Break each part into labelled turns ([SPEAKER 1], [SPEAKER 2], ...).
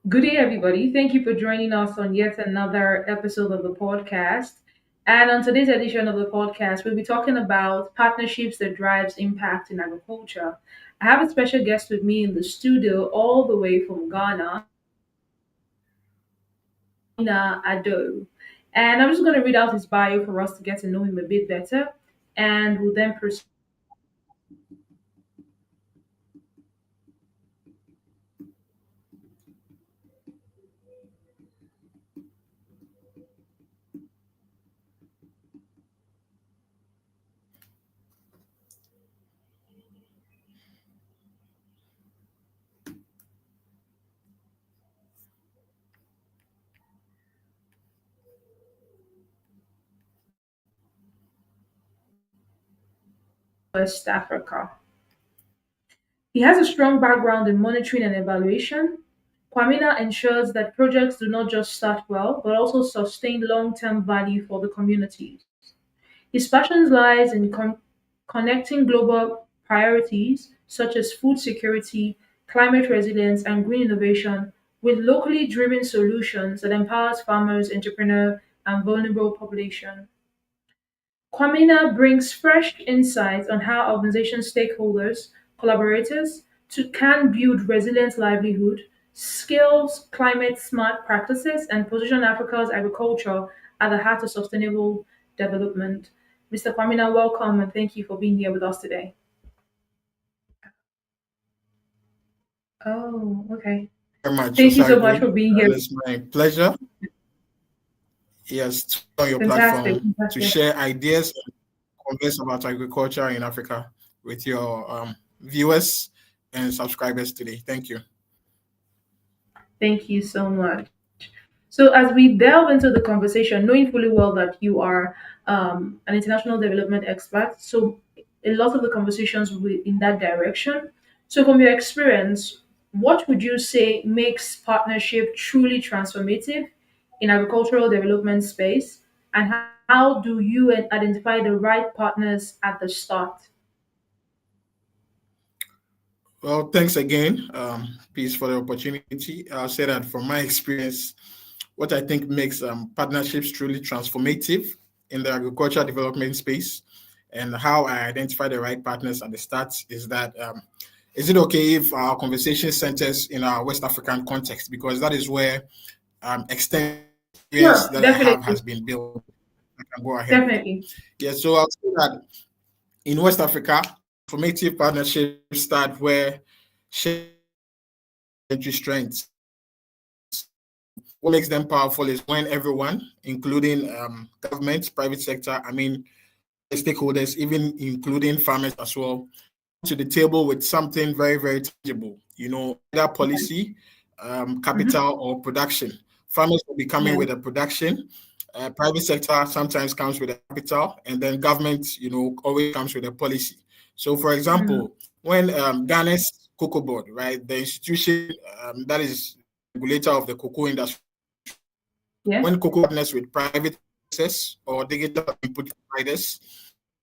[SPEAKER 1] Good day, everybody. Thank you for joining us on yet another episode of the podcast. And on today's edition of the podcast, we'll be talking about partnerships that drives impact in agriculture. I have a special guest with me in the studio, all the way from Ghana, Kwamina Addo. And I'm just going to read out his bio for us to get to know him a bit better, and we'll then proceed to West Africa. He has a strong background in monitoring and evaluation. Kwamina ensures that projects do not just start well, but also sustain long term value for the communities. His passion lies in connecting global priorities such as food security, climate resilience, and green innovation with locally driven solutions that empowers farmers, entrepreneurs, and vulnerable population. Kwamina brings fresh insights on how organization stakeholders, collaborators, can build resilient livelihood, skills climate smart practices, and position Africa's agriculture at the heart of sustainable development. Mr. Kwamina, welcome and thank you for being here with us today. Oh, okay.
[SPEAKER 2] Very much,
[SPEAKER 1] Thank you so much
[SPEAKER 2] Osarugue.
[SPEAKER 1] for being here.
[SPEAKER 2] It's my pleasure, yes, to be on your
[SPEAKER 1] Fantastic,
[SPEAKER 2] platform to
[SPEAKER 1] fantastic.
[SPEAKER 2] share ideas and converse about agriculture in Africa with your viewers and subscribers today. Thank you.
[SPEAKER 1] Thank you so much. So, as we delve into the conversation, knowing fully well that you are an international development expert, so a lot of the conversations will be in that direction. So, from your experience, what would you say makes partnership truly transformative in agricultural development space, and how do you identify the right partners at the start?
[SPEAKER 2] Well, thanks again, Peace, for the opportunity. I'll say that from my experience, what I think makes partnerships truly transformative in the agricultural development space and how I identify the right partners at the start is that is it okay if our conversation centers in our West African context? Because that is where extensive experience
[SPEAKER 1] Sure,
[SPEAKER 2] that I have
[SPEAKER 1] definitely,
[SPEAKER 2] has been built. I can go ahead with.
[SPEAKER 1] definitely.
[SPEAKER 2] Yeah, so I'll say that in West Africa, formative partnerships start where shared strengths. What makes them powerful is when everyone, including government, private sector, stakeholders, even including farmers as well, to the table with something very, very tangible, either policy,
[SPEAKER 1] Hmm.
[SPEAKER 2] capital, or production. Farmers will be coming
[SPEAKER 1] Yeah.
[SPEAKER 2] with a production. Private sector sometimes comes with a capital, and then government, always comes with a policy. So, for
[SPEAKER 1] Mm.
[SPEAKER 2] example, when Ghana's Cocoa Board, right, the institution that is regulator of the cocoa industry,
[SPEAKER 1] Yeah.
[SPEAKER 2] when cocoa partners with private access or digital input providers,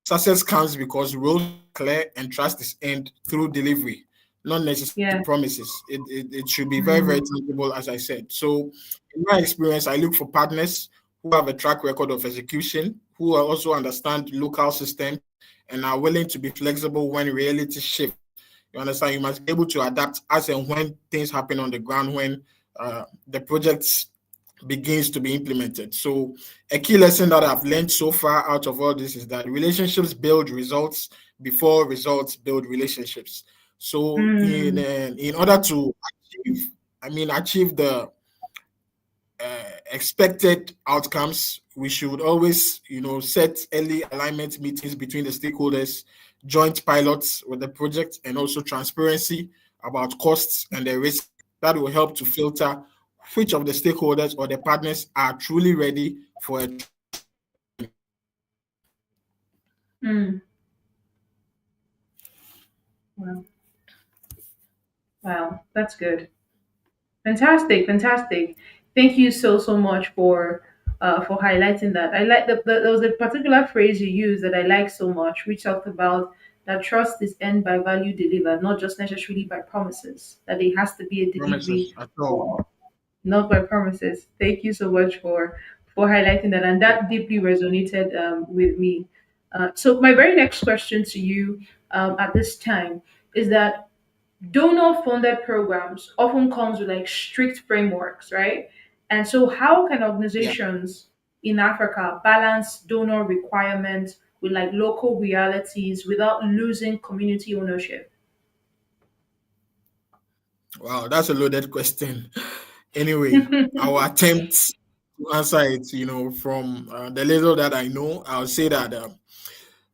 [SPEAKER 2] success comes because rules are clear and trust is earned through delivery, not necessarily
[SPEAKER 1] Yeah.
[SPEAKER 2] promises. It should be very, very
[SPEAKER 1] Mm.
[SPEAKER 2] tangible, as I said. So, in my experience, I look for partners who have a track record of execution, who also understand local systems, and are willing to be flexible when reality shifts. You understand? You must be able to adapt as and when things happen on the ground, when the projects begins to be implemented. So a key lesson that I've learned so far out of all this is that relationships build results before results build relationships. So
[SPEAKER 1] Mm.
[SPEAKER 2] in order to achieve the expected outcomes, we should always set early alignment meetings between the stakeholders, joint pilots with the project, and also transparency about costs and the risk that will help to filter which of the stakeholders or the partners are truly ready for a.
[SPEAKER 1] Mm. Wow. Wow. That's good. Fantastic. Fantastic. Thank you so much for highlighting that. I like there was a particular phrase you used that I like so much. We talked about that trust is earned by value delivered, not just necessarily by promises. That it has to be a
[SPEAKER 2] Promises
[SPEAKER 1] delivery
[SPEAKER 2] at all.
[SPEAKER 1] for. not by promises. Thank you so much for highlighting that, and that deeply resonated with me. So my very next question to you at this time is that donor-funded programs often comes with like strict frameworks, right? And so, how can
[SPEAKER 2] Yeah.
[SPEAKER 1] organizations in Africa balance donor requirements with like local realities without losing community ownership?
[SPEAKER 2] Wow, that's a loaded question. Anyway, I'll attempt to answer it. From the little that I know, I'll say that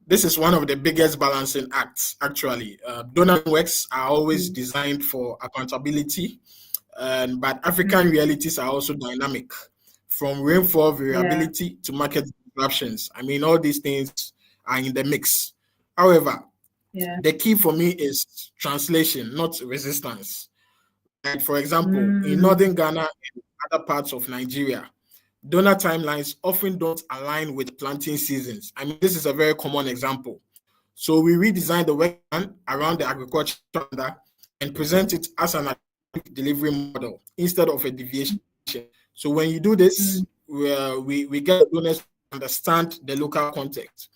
[SPEAKER 2] this is one of the biggest balancing acts, actually. Donor works are always
[SPEAKER 1] Mm,
[SPEAKER 2] designed for accountability, but African
[SPEAKER 1] mm,
[SPEAKER 2] realities are also dynamic, from rainfall
[SPEAKER 1] yeah,
[SPEAKER 2] variability to market disruptions. I mean, all these things are in the mix. However,
[SPEAKER 1] yeah.
[SPEAKER 2] the key for me is translation, not resistance. Like, for example, in
[SPEAKER 1] Mm,
[SPEAKER 2] northern Ghana and other parts of Nigeria, donor timelines often don't align with planting seasons. I mean, this is a very common example. So we redesigned the work plan around the agriculture calendar and present it as an delivery model instead of a deviation. So when you do this,
[SPEAKER 1] mm,
[SPEAKER 2] we get donors to understand the local context.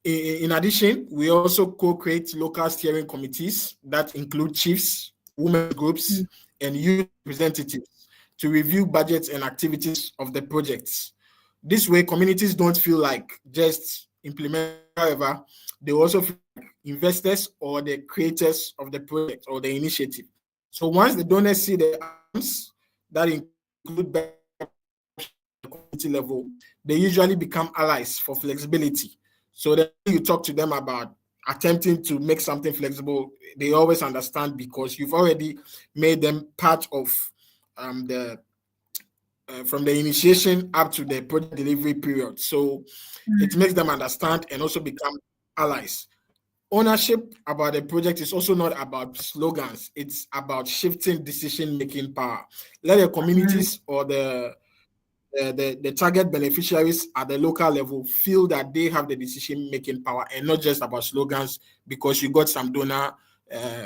[SPEAKER 2] In addition, we also co-create local steering committees that include chiefs, women groups,
[SPEAKER 1] mm,
[SPEAKER 2] and youth representatives to review budgets and activities of the projects. This way, communities don't feel like just implement. However, they also feel like investors or the creators of the project or the initiative. So once the donors see the outcomes that include community level, they usually become allies for flexibility. So then you talk to them about attempting to make something flexible, they always understand because you've already made them part of the from the initiation up to the project delivery period. So it
[SPEAKER 1] mm,
[SPEAKER 2] makes them understand and also become allies. Ownership about the project is also not about slogans, it's about shifting decision making power. Let the
[SPEAKER 1] mm.
[SPEAKER 2] communities or the target beneficiaries at the local level feel that they have the decision making power and not just about slogans because you got some donor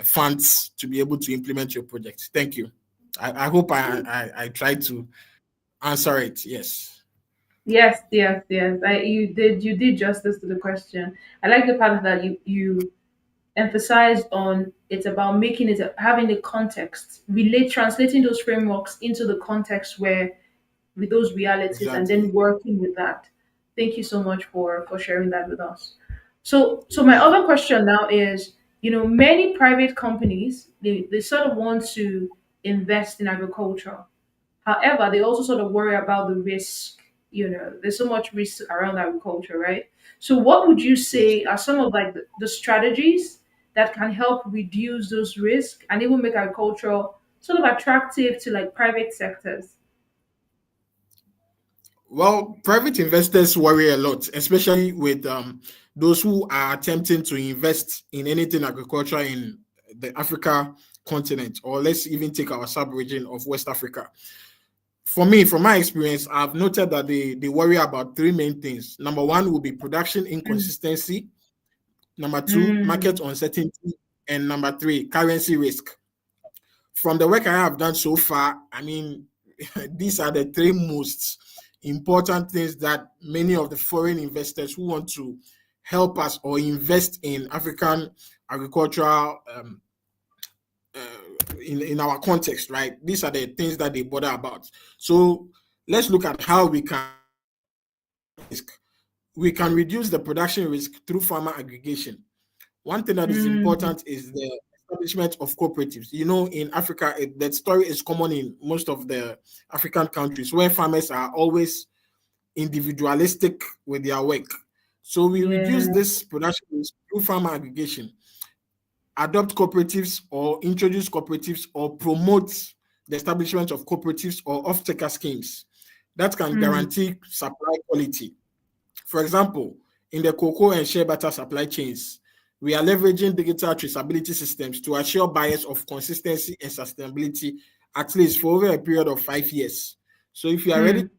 [SPEAKER 2] funds to be able to implement your project. Thank you. I hope I tried to answer it. Yes.
[SPEAKER 1] Yes, yes, yes. You did justice to the question. I like the part that you emphasized on it's about making it having the context, relate translating those frameworks into the context where with those realities and then
[SPEAKER 2] Exactly.
[SPEAKER 1] working with that. Thank you so much for sharing that with us. So my
[SPEAKER 2] Yeah.
[SPEAKER 1] other question now is, many private companies they sort of want to invest in agriculture. However, they also sort of worry about the risk. There's so much risk around agriculture, right? So, what would you
[SPEAKER 2] Yes.
[SPEAKER 1] say are some of like the strategies that can help reduce those risks and even make agriculture sort of attractive to like private sectors?
[SPEAKER 2] Well, private investors worry a lot, especially with those who are attempting to invest in anything agriculture in the Africa continent, or let's even take our sub-region of West Africa. For me, from my experience, I've noted that they worry about three main things. Number one will be production
[SPEAKER 1] Mm,
[SPEAKER 2] inconsistency. Number two, market
[SPEAKER 1] mm,
[SPEAKER 2] uncertainty. And number three, currency risk. From the work I have done so far, I mean, these are the three most important things that many of the foreign investors who want to help us or invest in African agricultural in our context, right? These are the things that they bother about. So let's look at how we can reduce the production risk through farmer aggregation. One thing that is
[SPEAKER 1] mm,
[SPEAKER 2] important is the establishment of cooperatives. In Africa, that story is common in most of the African countries where farmers are always individualistic with their work. So we reduce
[SPEAKER 1] yeah.
[SPEAKER 2] this production risk through farmer aggregation, adopt cooperatives or introduce cooperatives or promote the establishment of cooperatives or off-taker schemes that can
[SPEAKER 1] Mm,
[SPEAKER 2] guarantee supply quality. For example, in the cocoa and shea butter supply chains, we are leveraging digital traceability systems to assure buyers of consistency and sustainability at least for over a period of 5 years. So if you are ready
[SPEAKER 1] mm,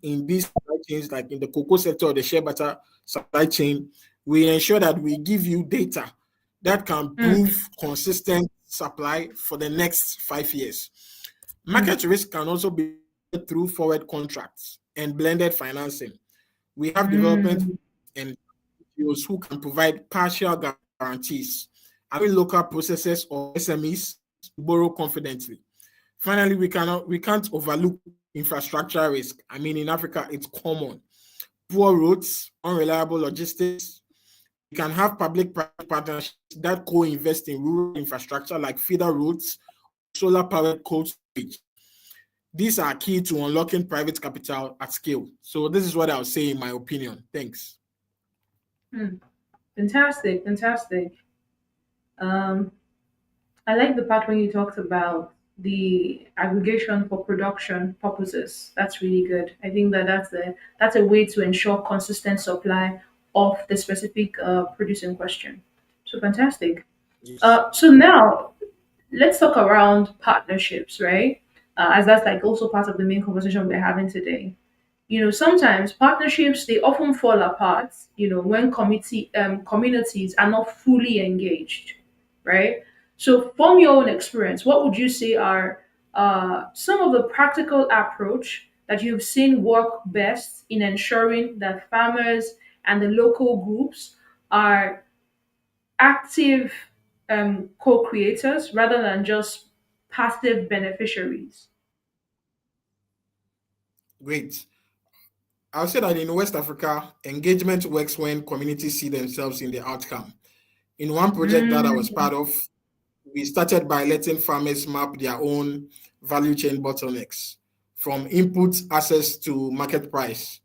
[SPEAKER 2] in these supply chains, like in the cocoa sector or the shea butter supply chain, we ensure that we give you data that can
[SPEAKER 1] mm,
[SPEAKER 2] prove consistent supply for the next 5 years.
[SPEAKER 1] Mm.
[SPEAKER 2] Market risk can also be through forward contracts and blended financing. We have development
[SPEAKER 1] Mm.
[SPEAKER 2] and NGOs who can provide partial guarantees, allowing local processors or SMEs to borrow confidently. Finally, we can't overlook infrastructure risk. I mean, in Africa, it's common. Poor roads, unreliable logistics. We can have public-private partnerships that co-invest in rural infrastructure like feeder roads, solar-powered cold storage. These are key to unlocking private capital at scale. So this is what I'll say in my opinion. Thanks.
[SPEAKER 1] Mm. Fantastic, fantastic. Um, I like the part when you talked about the aggregation for production purposes. That's really good. I think that that's a way to ensure consistent supply of the specific produce in question. So fantastic.
[SPEAKER 2] Yes.
[SPEAKER 1] So now let's talk around partnerships, right? As that's like also part of the main conversation we're having today. Sometimes partnerships they often fall apart. When communities are not fully engaged, right? So, from your own experience, what would you say are some of the practical approach that you've seen work best in ensuring that farmers and the local groups are active co-creators rather than just passive beneficiaries?
[SPEAKER 2] Great. I'll say that in West Africa, engagement works when communities see themselves in the outcome. In one project that I was
[SPEAKER 1] Mm,
[SPEAKER 2] part of, we started by letting farmers map their own value chain bottlenecks from input access to market price.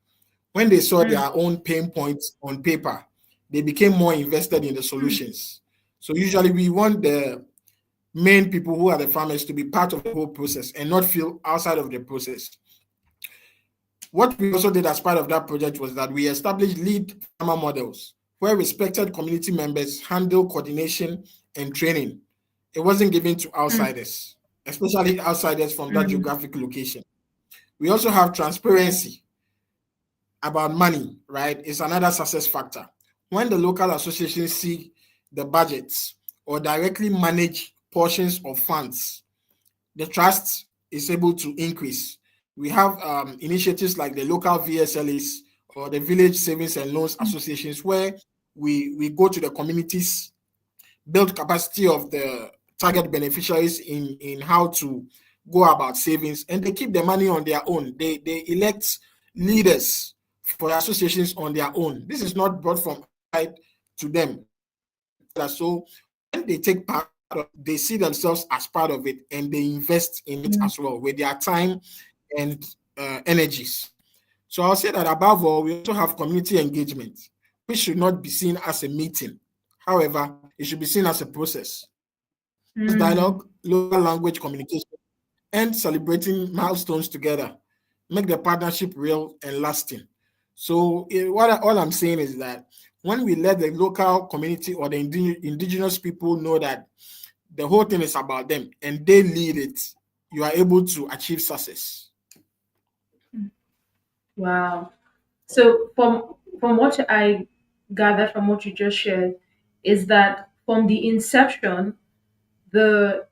[SPEAKER 2] When they saw
[SPEAKER 1] mm,
[SPEAKER 2] their own pain points on paper, they became more invested in the
[SPEAKER 1] mm,
[SPEAKER 2] solutions. So usually we want the main people who are the farmers to be part of the whole process and not feel outside of the process. What we also did as part of that project was that we established lead farmer models where respected community members handle coordination and training. It wasn't given to
[SPEAKER 1] mm,
[SPEAKER 2] outsiders, especially outsiders from that
[SPEAKER 1] mm.
[SPEAKER 2] geographic location. We also have transparency about money, right? It's another success factor. When the local associations see the budgets or directly manage portions of funds, the trust is able to increase. We have initiatives like the local VSLAs or the village savings and loans associations where we go to the communities, build capacity of the target beneficiaries in how to go about savings, and they keep the money on their own. They elect leaders for the associations on their own. This is not brought from outside to them. So when they take part, they see themselves as part of it and they invest in it as well with their time and energies. So I'll say that above all, we also have community engagement, which should not be seen as a meeting. However, it should be seen as a process.
[SPEAKER 1] Mm.
[SPEAKER 2] Dialogue, local language communication, and celebrating milestones together make the partnership real and lasting. So all I'm saying is that when we let the local community or the indigenous people know that the whole thing is about them and they lead it, you are able to achieve success.
[SPEAKER 1] Wow. So from what I gathered from what you just shared is that from the inception, the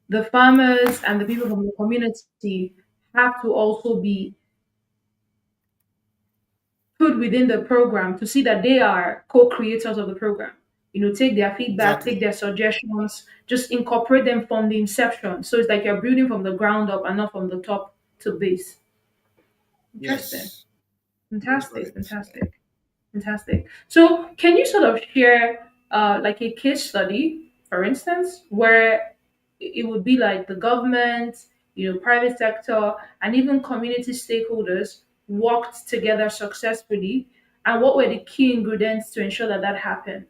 [SPEAKER 1] the farmers and the people from the community have to also be put within the program to see that they are co-creators of the program. Take their feedback, take
[SPEAKER 2] Exactly.
[SPEAKER 1] their suggestions, just incorporate them from the inception. So it's like you're building from the ground up and not from the top to base. Interesting.
[SPEAKER 2] Yes. That's
[SPEAKER 1] Fantastic.
[SPEAKER 2] correct.
[SPEAKER 1] Fantastic. Fantastic. So, can you sort of share like a case study, for instance, where it would be like the government, private sector, and even community stakeholders worked together successfully, and what were the key ingredients to ensure that that happened?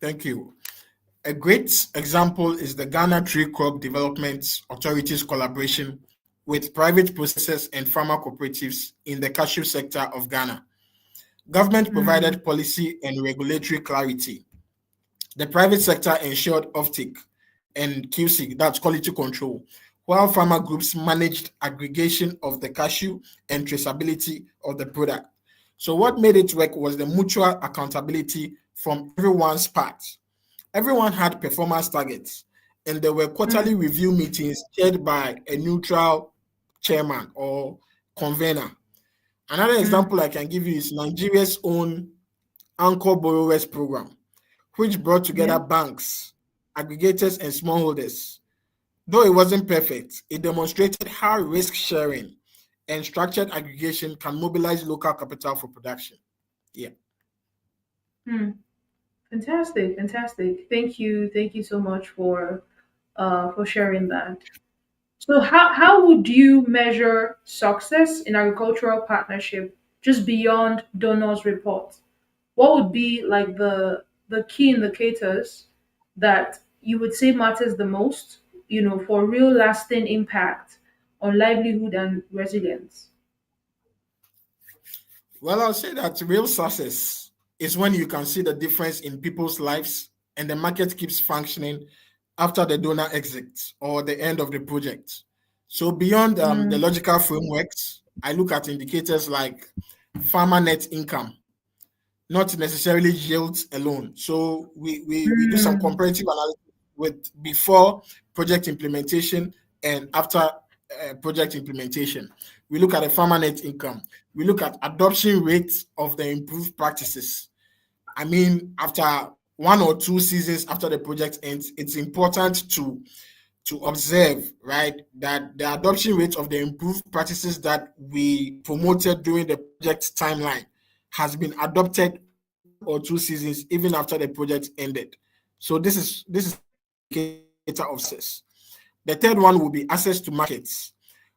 [SPEAKER 2] Thank you. A great example is the Ghana Tree Crop Development Authority's collaboration with private processors and farmer cooperatives in the cashew sector of Ghana. Government
[SPEAKER 1] Mm,
[SPEAKER 2] provided policy and regulatory clarity. The private sector ensured offtake and QC, that's quality control, while farmer groups managed aggregation of the cashew and traceability of the product. So what made it work was the mutual accountability from everyone's part. Everyone had performance targets, and there were quarterly
[SPEAKER 1] Mm,
[SPEAKER 2] review meetings chaired by a neutral chairman or convener. Another
[SPEAKER 1] mm,
[SPEAKER 2] example I can give you is Nigeria's own Anchor Borrowers Program, which brought
[SPEAKER 1] yeah.
[SPEAKER 2] together banks, aggregators, and smallholders. Though it wasn't perfect, it demonstrated how risk sharing and structured aggregation can mobilize local capital for production. Yeah.
[SPEAKER 1] Mm. Fantastic, fantastic. Thank you so much for sharing that. So how would you measure success in agricultural partnership just beyond donors report? What would be like the key indicators that you would say matters the most, for real lasting impact on livelihood and resilience?
[SPEAKER 2] Well, I'll say that real success is when you can see the difference in people's lives and the market keeps functioning after the donor exits or the end of the project. So, beyond the
[SPEAKER 1] Mm,
[SPEAKER 2] logical frameworks, I look at indicators like farmer net income, not necessarily yields alone. So, we do some
[SPEAKER 1] mm,
[SPEAKER 2] comparative analysis with before project implementation and after project implementation. We look at the farmer net income. We look at adoption rates of the improved practices. I mean, after 1 or 2 seasons after the project ends, it's important to observe, right, that the adoption rate of the improved practices that we promoted during the project timeline has been adopted 1 or 2 seasons even after the project ended. So this is indicator of success. The third one will be access to markets.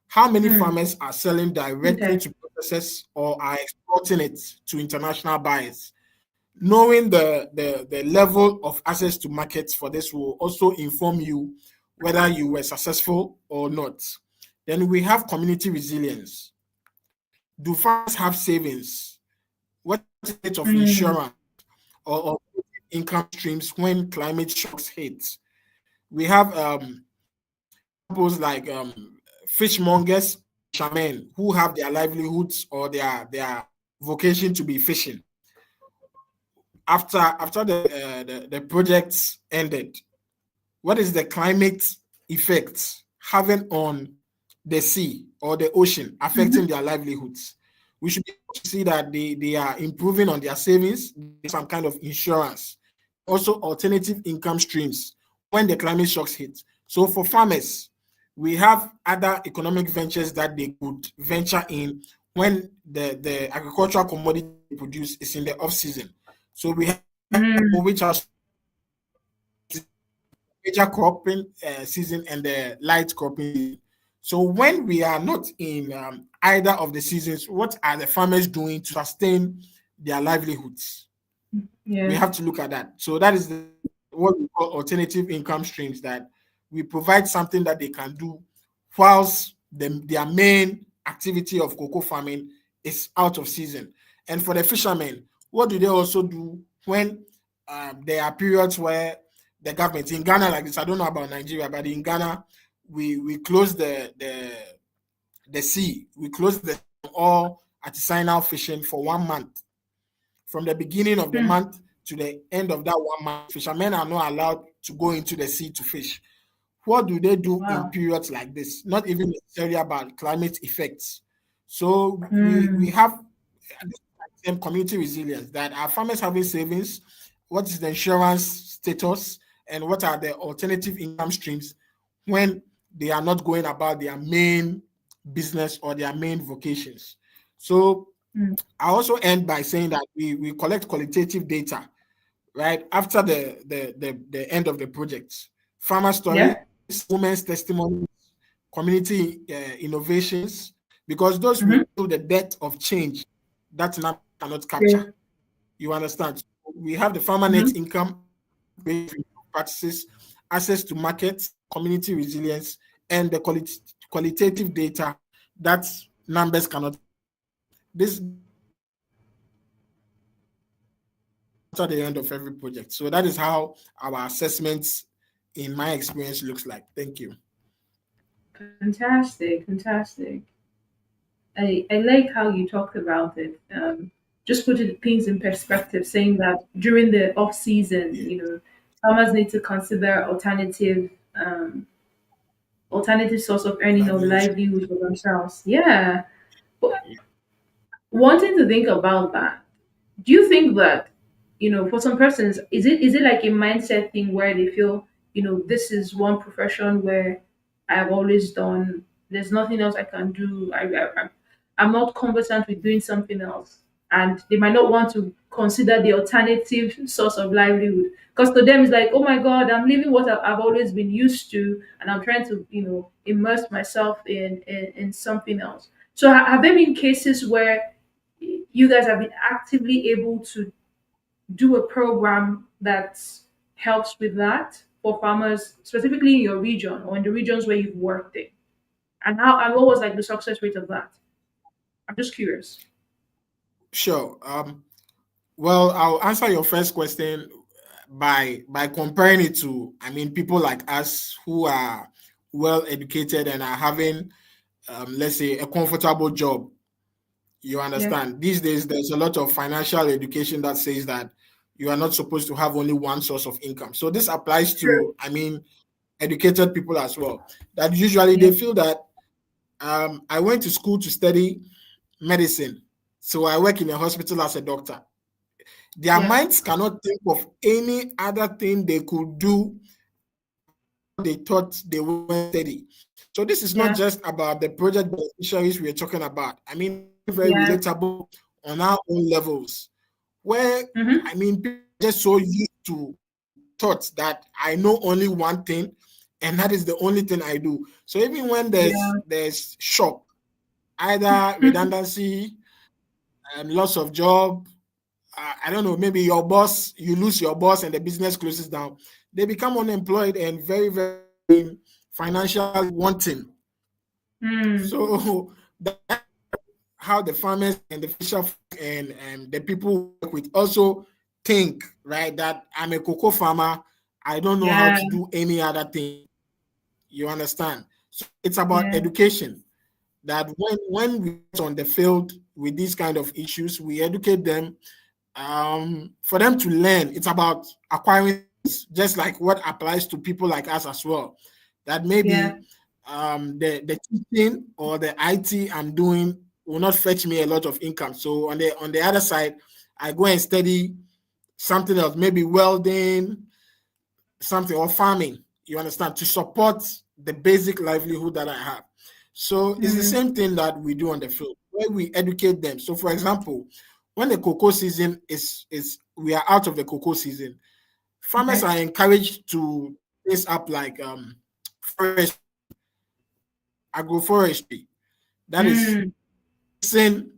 [SPEAKER 2] How many
[SPEAKER 1] mm.
[SPEAKER 2] farmers are selling directly
[SPEAKER 1] Okay.
[SPEAKER 2] to processors or are exporting it to international buyers? Knowing the level of access to markets for this will also inform you whether you were successful or not. Then we have community resilience. Do farmers have savings? What is the rate of
[SPEAKER 1] Mm,
[SPEAKER 2] insurance or income streams when climate shocks hit? We have examples like fishmongers, fishermen who have their livelihoods or their vocation to be fishing. After the projects ended, what is the climate effect having on the sea or the ocean affecting
[SPEAKER 1] mhm,
[SPEAKER 2] their livelihoods? We should be able to see that they are improving on their savings, some kind of insurance, also alternative income streams when the climate shocks hit. So for farmers, we have other economic ventures that they could venture in when the agricultural commodity they produce is in the off season. So we have
[SPEAKER 1] mm,
[SPEAKER 2] which are major cropping season and the light cropping season. So when we are not in either of the seasons, what are the farmers doing to sustain their livelihoods? We
[SPEAKER 1] yeah.
[SPEAKER 2] have to look at that. So that is what we call alternative income streams, that we provide something that they can do whilst their main activity of cocoa farming is out of season. And for the fishermen, what do they also do when there are periods where the government in Ghana, like this, I don't know about Nigeria, but in Ghana, we close the sea, we close the all artisanal fishing for 1 month. From the beginning of the
[SPEAKER 1] Mm,
[SPEAKER 2] month to the end of that 1 month, fishermen are not allowed to go into the sea to fish. What do they do in
[SPEAKER 1] wow.
[SPEAKER 2] periods like this? Not even necessarily about climate effects. So we
[SPEAKER 1] Mm,
[SPEAKER 2] have same community resilience, that our farmers having savings, what is the insurance status, and what are the alternative income streams when they are not going about their main business or their main vocations. So
[SPEAKER 1] mm.
[SPEAKER 2] I also end by saying that we collect qualitative data right after the end of the project. Farmer stories,
[SPEAKER 1] Yeah.
[SPEAKER 2] women's testimony, community innovations, because those will
[SPEAKER 1] Mm-hmm.
[SPEAKER 2] show the depth of change that NAP cannot capture.
[SPEAKER 1] Yeah.
[SPEAKER 2] You understand? We have the farmer net
[SPEAKER 1] Mm-hmm.
[SPEAKER 2] income, practices, access to markets, community resilience, and the qualitative data that numbers cannot. This after the end of every project. So that is how our assessments, in my experience, looks like. Thank you.
[SPEAKER 1] Fantastic, fantastic. I like how you talked about it. Just putting things in perspective, saying that during the off season,
[SPEAKER 2] Yeah.
[SPEAKER 1] farmers need to consider alternative alternative source of earning or
[SPEAKER 2] Livelihood.
[SPEAKER 1] livelihood for themselves. Yeah. But wanting to think about that, do you think that, for some persons, is it like a mindset thing where they feel, this is one profession where I've always done, there's nothing else I can do. I'm not conversant with doing something else, and they might not want to consider the alternative source of livelihood, because to them it's like, oh my god, I'm living what I've always been used to, and I'm trying to, immerse myself in something else. So have there been cases where you guys have been actively able to do a program that helps with that for farmers, specifically in your region or in the regions where you've worked in? And what was like the success rate of that? I'm just curious.
[SPEAKER 2] Sure. Well, I'll answer your first question by comparing it to, I mean, people like us who are well educated and are having, let's say, a comfortable job. You
[SPEAKER 1] Yeah.
[SPEAKER 2] understand? These days, there's a lot of financial education that says that you are not supposed to have only one source of income. So this applies
[SPEAKER 1] True.
[SPEAKER 2] to, I mean, educated people as well. That usually
[SPEAKER 1] Yeah.
[SPEAKER 2] they feel that I went to school to study medicine, so I work in a hospital as a doctor. Their
[SPEAKER 1] Yeah.
[SPEAKER 2] minds cannot think of any other thing they could do. They thought they were steady. So this is not
[SPEAKER 1] Yeah.
[SPEAKER 2] just about the project beneficiaries we're talking about. I mean, very
[SPEAKER 1] Yeah.
[SPEAKER 2] relatable on our own levels, where,
[SPEAKER 1] Mm-hmm.
[SPEAKER 2] I mean, people are just so used to thoughts that I know only one thing, and that is the only thing I do. So even when
[SPEAKER 1] Yeah.
[SPEAKER 2] there's shock, either redundancy and loss of job, I don't know, maybe your boss, you lose your boss and the business closes down, they become unemployed and very, very financially wanting.
[SPEAKER 1] Mm.
[SPEAKER 2] So that's how the farmers and the fisher and the people who work with also think, right? That I'm a cocoa farmer. I don't know how
[SPEAKER 1] Yeah.
[SPEAKER 2] to do any other thing. You understand? So it's about
[SPEAKER 1] Yeah.
[SPEAKER 2] education. That when we get on the field with these kind of issues, we educate them for them to learn. It's about acquiring, just like what applies to people like us as well. That
[SPEAKER 1] Yeah.
[SPEAKER 2] maybe the teaching or the IT I'm doing will not fetch me a lot of income. So on the other side, I go and study something else, maybe welding, something, or farming. You understand, to support the basic livelihood that I have. So it's the
[SPEAKER 1] Mm.
[SPEAKER 2] same thing that we do on the field, where we educate them. So, for example, when the cocoa season is we are out of the cocoa season, farmers
[SPEAKER 1] Okay.
[SPEAKER 2] are encouraged to place up like forest agroforestry. That is
[SPEAKER 1] Mm.
[SPEAKER 2] mixing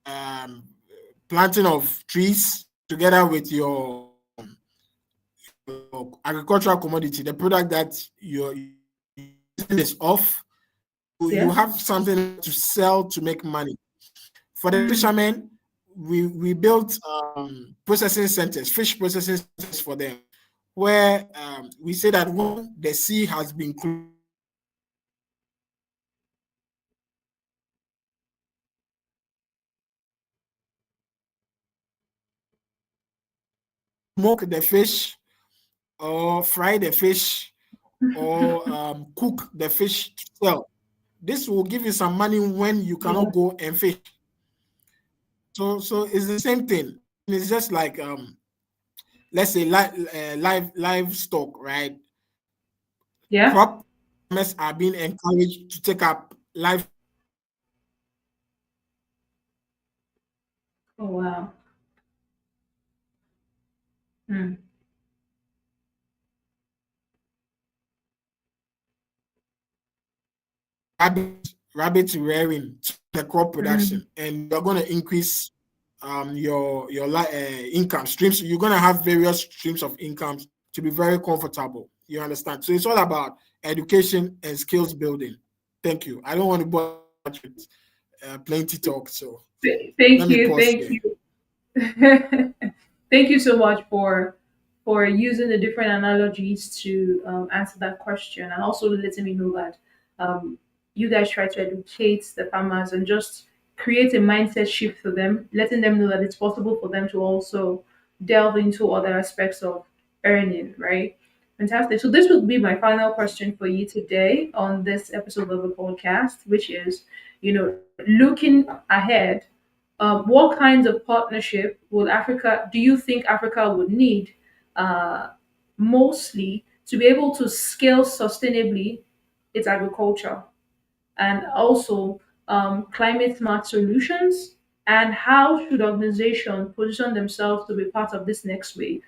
[SPEAKER 2] um, planting of trees together with your agricultural commodity, the product that your is off. You
[SPEAKER 1] Yeah.
[SPEAKER 2] have something to sell to make money. For the
[SPEAKER 1] Mm.
[SPEAKER 2] fishermen, we built processing centers, fish processing centers for them, where we say that when the sea has been smoke the fish or fry the fish or cook the fish to sell. This will give you some money when you
[SPEAKER 1] Yeah.
[SPEAKER 2] cannot go and fish. So it's the same thing. It's just like let's say livestock, right?
[SPEAKER 1] Yeah.
[SPEAKER 2] Crop farmers are being encouraged to take up live
[SPEAKER 1] Oh wow. Mm.
[SPEAKER 2] rabbit rearing to the crop
[SPEAKER 1] Mm.
[SPEAKER 2] production, and you're going to increase income streams. You're going to have various streams of incomes to be very comfortable. You understand? So it's all about education and skills building. Thank you. I don't want to bore you with plenty talk, so let
[SPEAKER 1] Thank
[SPEAKER 2] me
[SPEAKER 1] you.
[SPEAKER 2] pause
[SPEAKER 1] Thank
[SPEAKER 2] there.
[SPEAKER 1] you. Thank you so much for using the different analogies to answer that question, and also letting me know that you guys try to educate the farmers and just create a mindset shift for them, letting them know that it's possible for them to also delve into other aspects of earning, right? Fantastic. So this will be my final question for you today on this episode of the podcast, which is, looking ahead, what kinds of partnership will Africa? Do you think Africa would need, uh, mostly to be able to scale sustainably its agriculture, and also climate smart solutions? And how should organizations position themselves to be part of this next wave?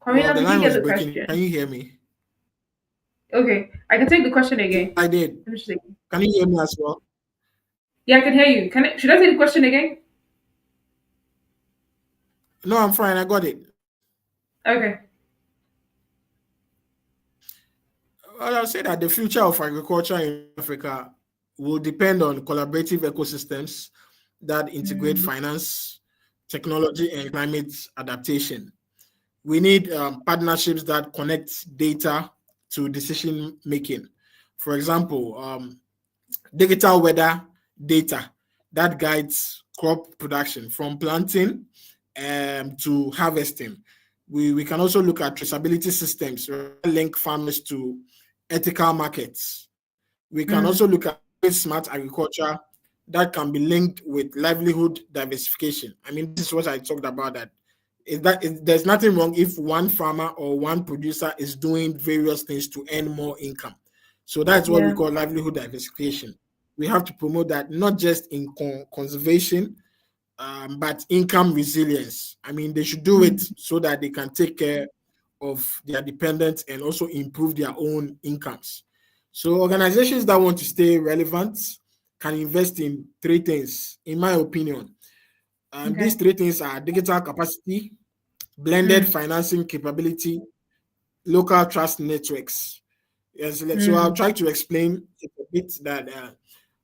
[SPEAKER 2] Well,
[SPEAKER 1] Karina,
[SPEAKER 2] the
[SPEAKER 1] did you
[SPEAKER 2] line
[SPEAKER 1] get
[SPEAKER 2] was
[SPEAKER 1] the
[SPEAKER 2] breaking. Can
[SPEAKER 1] question?
[SPEAKER 2] you hear me?
[SPEAKER 1] Okay, I can take the question again.
[SPEAKER 2] I did.
[SPEAKER 1] Let me just see.
[SPEAKER 2] Can you hear me as well?
[SPEAKER 1] Yeah, I can hear you. Should I take the question again?
[SPEAKER 2] No, I'm fine. I got it.
[SPEAKER 1] Okay.
[SPEAKER 2] Well, I'll say that the future of agriculture in Africa will depend on collaborative ecosystems that integrate
[SPEAKER 1] Mm,
[SPEAKER 2] finance, technology, and climate adaptation. We need partnerships that connect data to decision making. For example, digital weather data that guides crop production from planting to harvesting. We can also look at traceability systems that link farmers to ethical markets. We can
[SPEAKER 1] mm,
[SPEAKER 2] also look at smart agriculture that can be linked with livelihood diversification. I mean, this is what I talked about, that there's nothing wrong if one farmer or one producer is doing various things to earn more income. So that's what we
[SPEAKER 1] yeah.
[SPEAKER 2] call livelihood diversification. We have to promote that not just in conservation, but income resilience. I mean, they should do it
[SPEAKER 1] Mm,
[SPEAKER 2] so that they can take care of their dependents and also improve their own incomes. So organizations that want to stay relevant can invest in three things, in my opinion. These
[SPEAKER 1] okay.
[SPEAKER 2] three things are digital capacity, blended
[SPEAKER 1] Mm,
[SPEAKER 2] financing capability, local trust networks. Yes, so I'll
[SPEAKER 1] mm,
[SPEAKER 2] try to explain it a bit that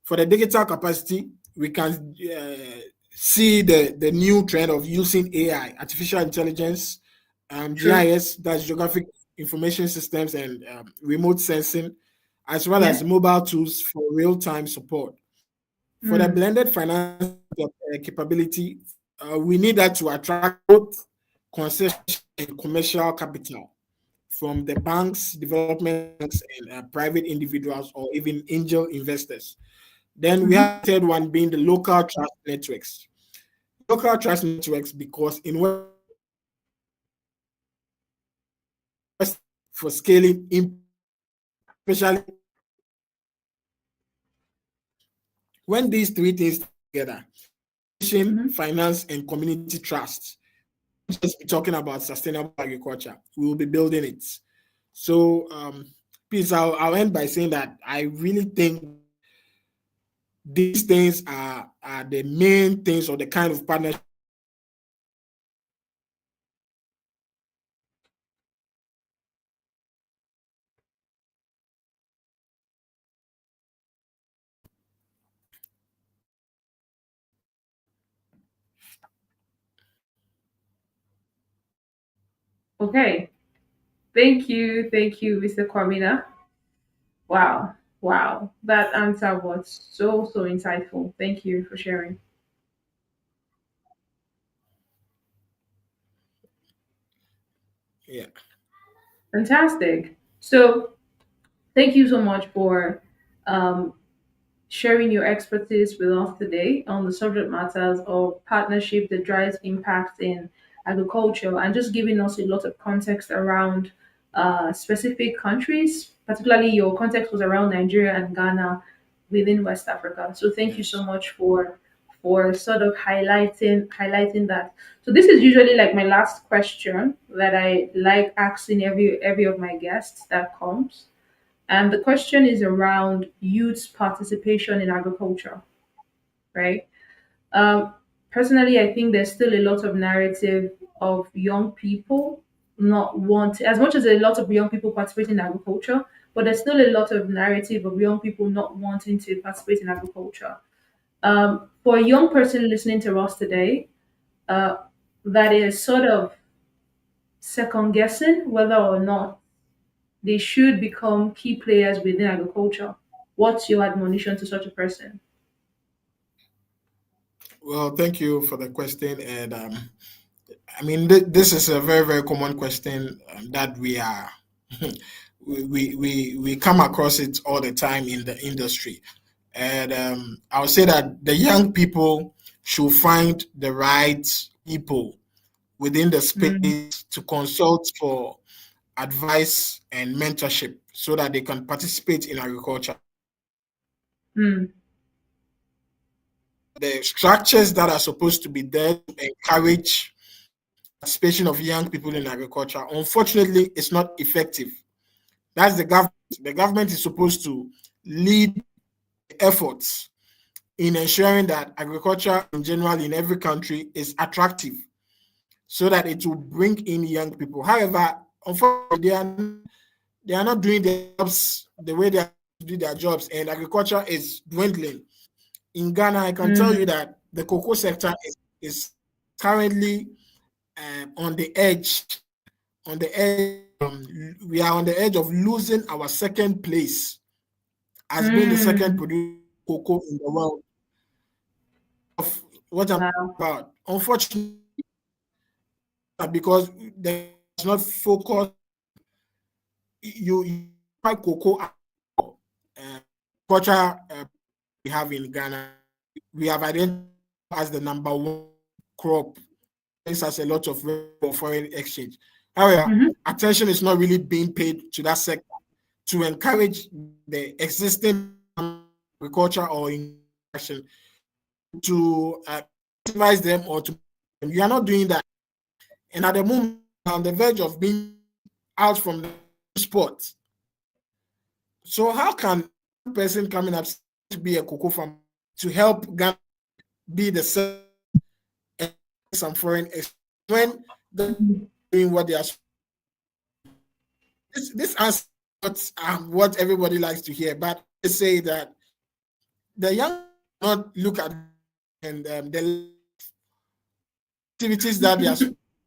[SPEAKER 2] for the digital capacity, we can see the new trend of using AI, artificial intelligence,
[SPEAKER 1] true.
[SPEAKER 2] GIS, that's geographic information systems, and remote sensing, as well as
[SPEAKER 1] Yeah.
[SPEAKER 2] mobile tools for real-time support. For the
[SPEAKER 1] Mm,
[SPEAKER 2] blended finance capability, we need that to attract both concession and commercial capital from the banks, development banks, and private individuals or even angel investors. Then we
[SPEAKER 1] mm-hmm.
[SPEAKER 2] have the third one being the local trust networks. Local trust networks because in West for scaling, especially when these three things together,
[SPEAKER 1] Mm-hmm.
[SPEAKER 2] finance, and community trust. Just be talking about sustainable agriculture. We will be building it. So, please, I'll end by saying that I really think these things are the main things or the kind of partnership.
[SPEAKER 1] Okay. Thank you, Mr. Kwamina. Wow, wow, that answer was so insightful. Thank you for sharing.
[SPEAKER 2] Yeah,
[SPEAKER 1] Fantastic. So, thank you so much for um, sharing your expertise with us today on the subject matters of partnership that drives impact in agriculture, and just giving us a lot of context around specific countries. Particularly, your context was around Nigeria and Ghana within West Africa. So, thank you so
[SPEAKER 2] yes.
[SPEAKER 1] much for sort of highlighting that. So, this is usually like my last question that I like asking every of my guests that comes. And the question is around youth's participation in agriculture, right? Um, Personally, I think there's still a lot of narrative of young people not want, as much as a lot of young people participate in agriculture, but there's still a lot of narrative of young people not wanting to participate in agriculture. For a young person listening to us today, uh, that is sort of second guessing whether or not they should become key players within agriculture. What's your admonition to such a person?
[SPEAKER 2] Well, thank you for the question. And I mean, this is a very, very common question that we are we come across it all the time in the industry. And I would say that the young people should find the right people within the
[SPEAKER 1] Mm,
[SPEAKER 2] space to consult for advice and mentorship so that they can participate in agriculture.
[SPEAKER 1] mm,
[SPEAKER 2] The structures that are supposed to be there to encourage participation of young people in agriculture, unfortunately, it's not effective. That's the government. The government is supposed to lead efforts in ensuring that agriculture in general in every country is attractive so that it will bring in young people. However, unfortunately, they are not doing their jobs the way they are to do their jobs, and agriculture is dwindling. In Ghana, I can tell you
[SPEAKER 1] mm,
[SPEAKER 2] that the cocoa sector is currently on the edge. On the edge, we are on the edge of losing our second place as being the second
[SPEAKER 1] mm.
[SPEAKER 2] producer of cocoa in the world. Of what I'm
[SPEAKER 1] Wow.
[SPEAKER 2] about, unfortunately, because there's not focus. You buy cocoa culture we have in Ghana. We have identified as the number one crop. This has a lot of foreign exchange. However,
[SPEAKER 1] Mhm.
[SPEAKER 2] attention is not really being paid to that sector to encourage the existing agriculture or action to optimize them or to. You are not doing that, and at the moment, on the verge of being out from the sport. So how can a person coming up to be a cocoa farmer to help Ghana be the same and some foreign exchange when they're
[SPEAKER 1] Mhm.
[SPEAKER 2] doing what they are? This answer what everybody likes to hear, but they say that the young not look at and the activities that they are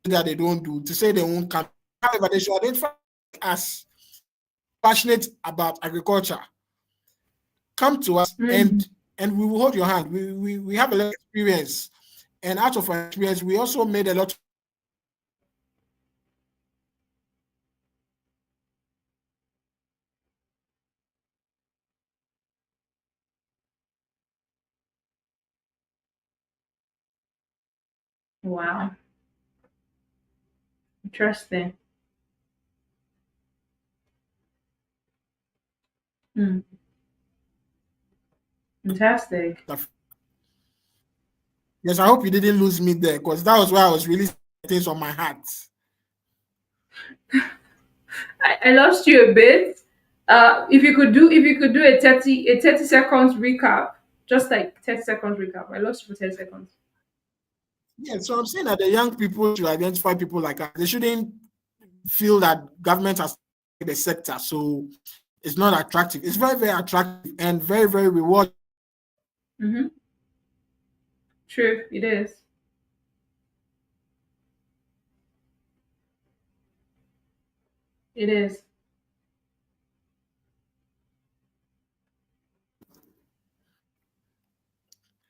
[SPEAKER 2] that they don't do to say they won't come. However, they should identify as passionate about agriculture. Come to us
[SPEAKER 1] Mm.
[SPEAKER 2] and we will hold your hand. We have a lot of experience, and out of our experience, we also made a lot of.
[SPEAKER 1] Wow. Interesting. Mm. Fantastic.
[SPEAKER 2] Yes, I hope you didn't lose me there because that was where I was really things on my heart.
[SPEAKER 1] I lost you a bit. If you could do a 30 seconds recap, just like 30 seconds recap. I lost you for 10 seconds.
[SPEAKER 2] Yeah, so I'm saying that the young people should identify people like us. They shouldn't feel that government has the sector, so it's not attractive. It's very, very attractive and very, very rewarding.
[SPEAKER 1] Mm-hmm. True, it is. It is.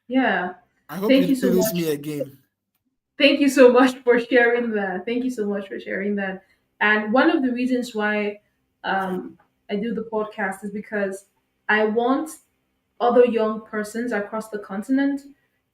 [SPEAKER 1] Yeah.
[SPEAKER 2] I hope you
[SPEAKER 1] Thank you
[SPEAKER 2] didn't
[SPEAKER 1] so
[SPEAKER 2] lose me
[SPEAKER 1] much.
[SPEAKER 2] again.
[SPEAKER 1] Thank you so much for sharing that. Thank you so much for sharing that. And one of the reasons why I do the podcast is because I want other young persons across the continent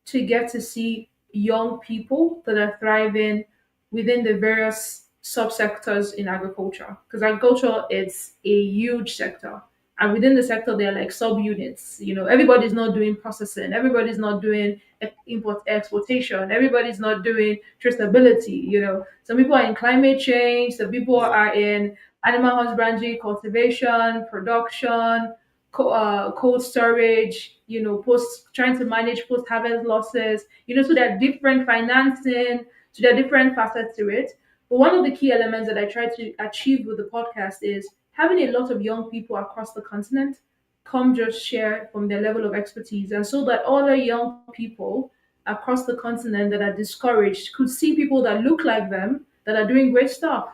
[SPEAKER 1] to get to see young people that are thriving within the various subsectors in agriculture. Because agriculture is a huge sector. And within the sector, there are like subunits. Everybody's not doing processing, everybody's not doing import exportation, everybody's not doing traceability. Some people are in climate change, some people
[SPEAKER 2] Yeah.
[SPEAKER 1] are in animal husbandry, cultivation, production, cold storage, post trying to manage post harvest losses, so there are different financing, so there are different facets to it. But one of the key elements that I try to achieve with the podcast is having a lot of young people across the continent come just share from their level of expertise, and so that other young people across the continent that are discouraged could see people that look like them that are doing great stuff.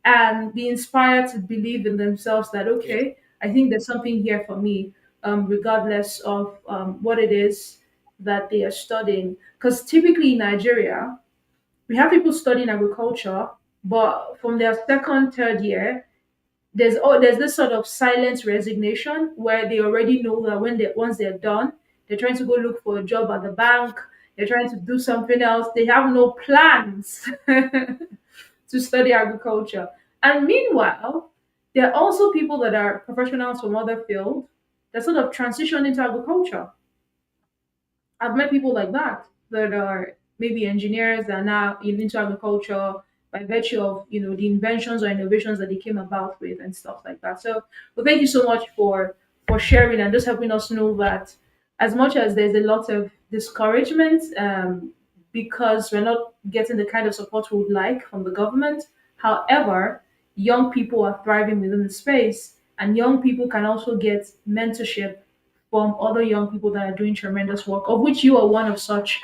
[SPEAKER 1] and be inspired to believe in themselves that,
[SPEAKER 2] Yeah.
[SPEAKER 1] okay, I think there's something here for me, regardless of what it is that they are studying. Because typically in Nigeria, we have people studying agriculture, but from their second, third year, there's this sort of silent resignation where they already know that once they're done, they're trying to go look for a job at the bank. They're trying to do something else. They have no plans to study agriculture. And meanwhile, there are also people that are professionals from other fields that sort of transition into agriculture. I've met people like that that are maybe engineers that are now into agriculture by virtue of the inventions or innovations that they came about with and stuff like that. So, well, thank you so much for sharing and just helping us know that as much as there's a lot of discouragement because we're not getting the kind of support we would like from the government, however, young people are thriving within the space, and young people can also get mentorship from other young people that are doing tremendous work, of which you are one of such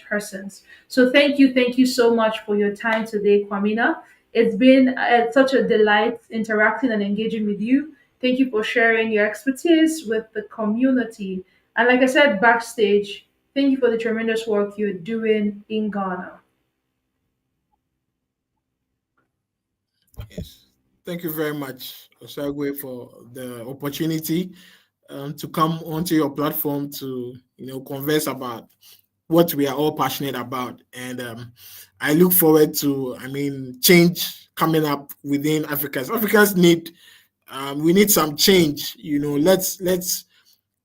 [SPEAKER 1] persons. So thank you so much for your time today, Kwamina. It's been such a delight interacting and engaging with you. Thank you for sharing your expertise with the community. And like I said backstage, thank you for the tremendous work you're doing in Ghana.
[SPEAKER 2] Yes. Thank you very much, Osarugue, for the opportunity to come onto your platform to converse about what we are all passionate about. And I look forward to, change coming up within Africans. Africans need we need some change. Let's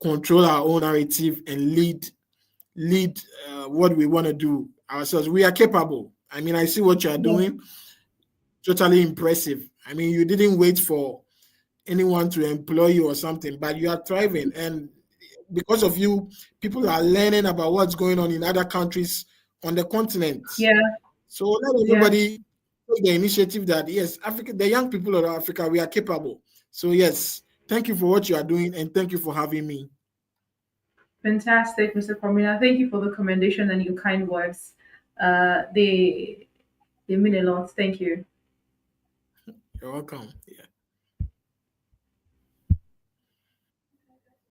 [SPEAKER 2] control our own narrative and lead what we want to do ourselves. We are capable. I see what you are
[SPEAKER 1] Yeah.
[SPEAKER 2] doing. Totally impressive. You didn't wait for anyone to employ you or something, but you are thriving. And because of you, people are learning about what's going on in other countries on the continent.
[SPEAKER 1] Yeah.
[SPEAKER 2] So let
[SPEAKER 1] Yeah.
[SPEAKER 2] everybody take the initiative that yes, Africa, the young people of Africa, we are capable. So yes, thank you for what you are doing, and thank you for having me.
[SPEAKER 1] Fantastic, Mr. Kwamina. Thank you for the commendation and your kind words. They mean a lot. Thank you.
[SPEAKER 2] You're welcome. Yeah.